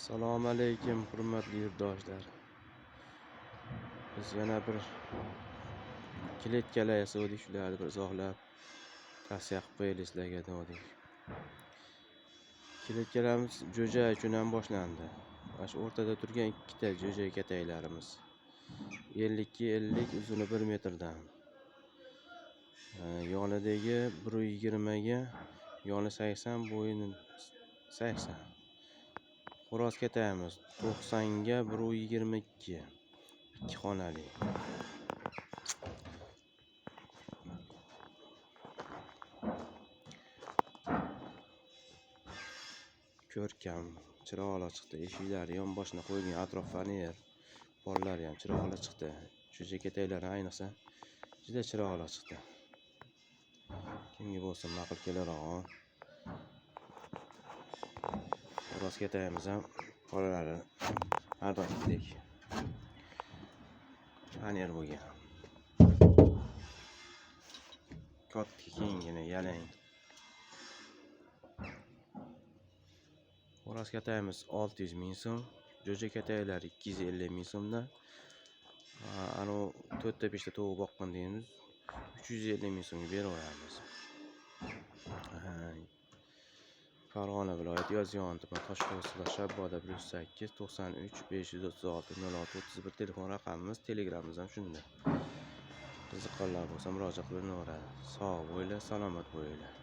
Assalomu alaykum, hurmatli yurtdoshlar. Biz yana bir kiletkalar yasadik, shularni bir izohlab tavsiya qilib qo'yaylik sizlarga dedik. Kiletkalarimiz jo'ja uchun ham boshlandi. Mana shu o'rtada turgan ikkita jo'ja kataklarimiz 50-50, uzuni 1 metrdan. Yonidagi 120 ga, yoni 80, bo'yini 80. Xo'roz katayimiz 90 ga 122, 2 xonali. Ko'rkam, chiroqli chiqdi. Eshiklari yonboshini qo'ygan, atrof faner, pollari ham chiroqli chiqdi. Jo'ja kataklari ayniqsa juda chiroqli chiqdi. Kimga bo'lsa ma'qul kelaroq. Xo'roz katayimiz ham pollari har doimgidek faner bo'lgan. Katta kengina yalang. Xo'roz katayimiz 600 ming so'm, jo'ja kataklari 250 ming so'mdan. Ana 4 ta 5 ta tovuq boqqan deymiz, 350 ming so'mga beraveramiz. Farg'ona viloyati Yozyovon tuman Toshko'l Shabboda +8 93 536 06 31 telefon raqamimiz, telegramimiz ham shunda. Qiziqqanlar bo'lsa murojaat qilaveradi. Sog' bo'linglar, salomat bo'linglar.